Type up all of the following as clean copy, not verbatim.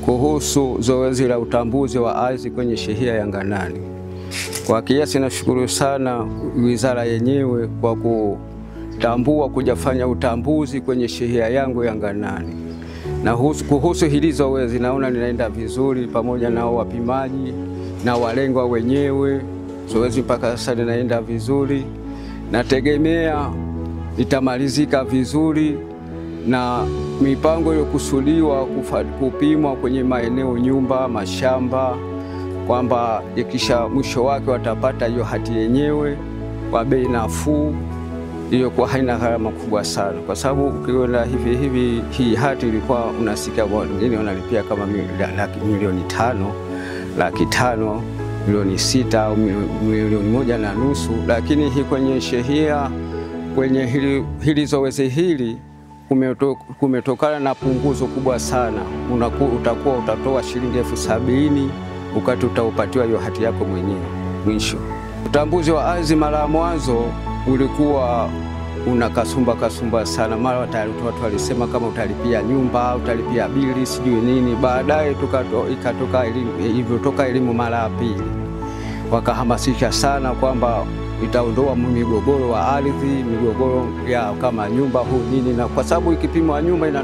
kuhusu zoezi la utambuzi wa ardhi kwenye shehia ya Nganani. Kwa kiasi nashukuru sana wizara yenyewe kwa kutambua kujafanya utambuzi kwenye shehia yangu ya Nganani. Na kuhusu hili zoezi naona linaenda vizuri pamoja na wapimaji na walengwa wenyewe. Zoezi mpaka sasa linaenda vizuri. Nategemea itamalizika vizuri na mipango iliyokusudiwa kupimwa kwenye maeneo nyumba, mashamba, kwamba ikisha mwisho wake watapata hiyo hati yenyewe kwa bei nafuu, hiyo kwa haina gharama kubwa sana, kwa sababu ukiona hivi hii hati ilikuwa unasikia wengine wanalipia kama milioni 5, laki 5, milioni 6 au milioni 1.5, lakini hii kwenye shehia kwenye hili zoezi hili kumetokana na punguzo kubwa sana. Utakuwa utatoa shilingi 70,000 wakati utaupatiwa hiyo hati yako mwenyewe mwisho. Utambuzi wa ardhi mara mwanzo ulikuwa una kasumba sana. Mara watu walisema kama utalipia nyumba, utalipia bili, sijui nini. Baadaye ikatoka elimu mara ya pili. Wakahamasisha sana kwamba itaondoa migogoro wa ardhi, migogoro ya kama nyumba nini, na kwa sababu ikipimwa nyumba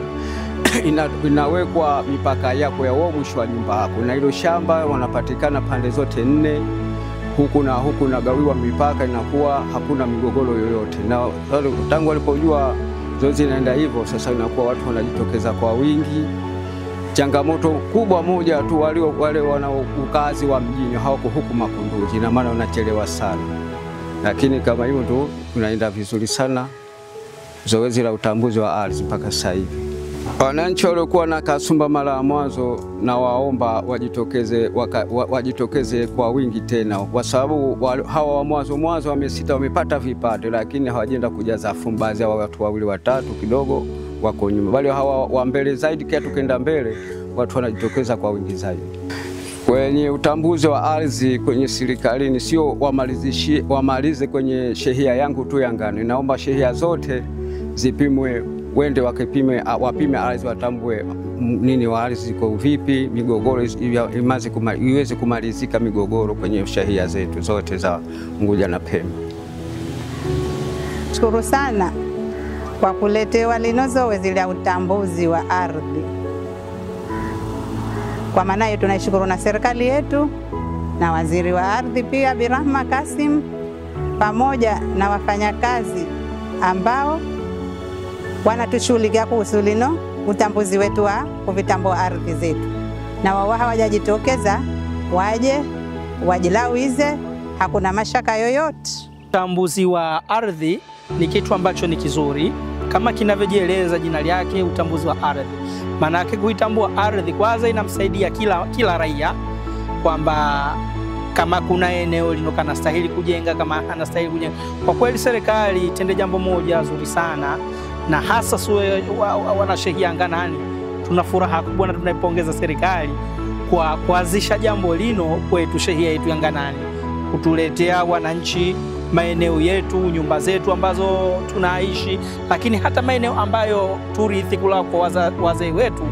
inawekwa mipaka yako ya mwisho wa nyumba yako, na hilo shamba wanapatikana pande zote 4 huku nagawiwa mipaka, inakuwa hakuna migogoro yoyote. Na tangu walipojua zoezi inaenda hivyo, sasa inakuwa watu wanajitokeza kwa wingi. Changamoto kubwa moja tu, wale wana ukazi wa mjini hawako huku Makunduchi, na maana wanachelewa sana. Lakini kama hivyo tu tunaenda vizuri sana zoezi la utambuzi wa ardhi mpaka sasa hivi. Wananchi waliokuwa na kasumba mara ya mwanzo na waomba wajitokeze kwa wingi tena, kwa sababu hawa wa mwanzo wamesita, wamepata vipato lakini hawajenda kujaza fomu. Baadhi ya watu 2 watatu kidogo wako nyuma, bali hawa wa mbele zaidi, kia tukenda mbele watu wanajitokeza kwa wingi zaidi. Kwenye utambuzi wa ardhi kwenye serikalini sio wamalize kwenye shehia yangu tu ya Ngano. Naomba shehia zote zipimwe, wende wapime ardhi, watambue nini wa ardhi ziko vipi, migogoro iweze kumalizika migogoro kwenye shehia zetu zote za Unguja na Pemba. Shukuru sana kwa kuletewa lino zoezi la utambuzi wa ardhi. Kwa maana hiyo tunaishukuru na serikali yetu na waziri wa ardhi pia Bi Rahma Kasim, pamoja na wafanyakazi ambao wanatushughulikia kuhusu lino utambuzi wetu wa kuvitambua ardhi zetu. Na wao hawajajitokeza, wajilawize, hakuna mashaka yoyote. Utambuzi wa ardhi ni kitu ambacho ni kizuri kama kinavyojieleza jina lake, utambuzi wa ardhi. Maana yake kuitambua ardhi kwanza inamsaidia kila raia kwamba kama kuna eneo linalostahili kujenga, kama anastahili kujenga. Kwa kweli serikali itende jambo moja zuri sana, na hasa wana shehia Nganani tuna furaha kubwa na tunaipongeza serikali kwa kuanzisha jambo lino kwetu shehia yetu ya Nganani, kutuletea wananchi maeneo yetu, nyumba zetu ambazo tunaishi, lakini hata maeneo ambayo turithi kula kwa wazee wetu,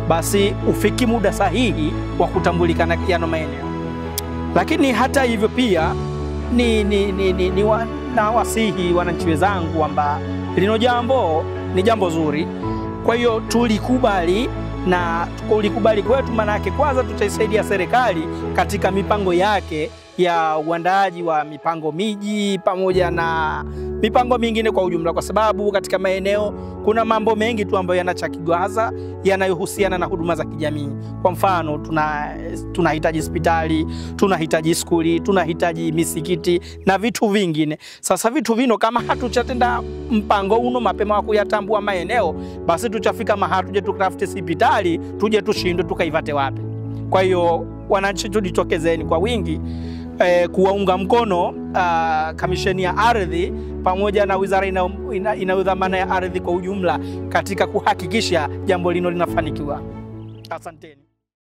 basi ufiki muda sahihi wa kutambulika na yano maeneo. Lakini hata hivyo pia na wasihi wananchi wenzangu kwamba lino jambo ni jambo zuri. Kwa hiyo tulikubali, na kulikubali kwetu maana yake kwanza tutaisaidia serikali katika mipango yake ya uandaaji wa mipango miji pamoja na mipango mingine kwa ujumla, kwa sababu katika maeneo kuna mambo mengi tu ambayo yanachakigwaza yanayohusiana na huduma za kijamii. Kwa mfano tunahitaji hospitali, tunahitaji skuli, tunahitaji misikiti na vitu vingine. Sasa vitu vino kama hatuchatenda mpango uno mapema wa kuyatambua maeneo, basi tuchafika mahali tuje tukatafute hospitali, tuje tushindwe tukaivate wapi. Kwa hiyo wananchi tujitokezeni kwa wingi kuwaunga mkono kamisheni ya ardhi pamoja na wizara inayodhamana ya ardhi kwa ujumla katika kuhakikisha jambo lino linafanikiwa. Asanteni.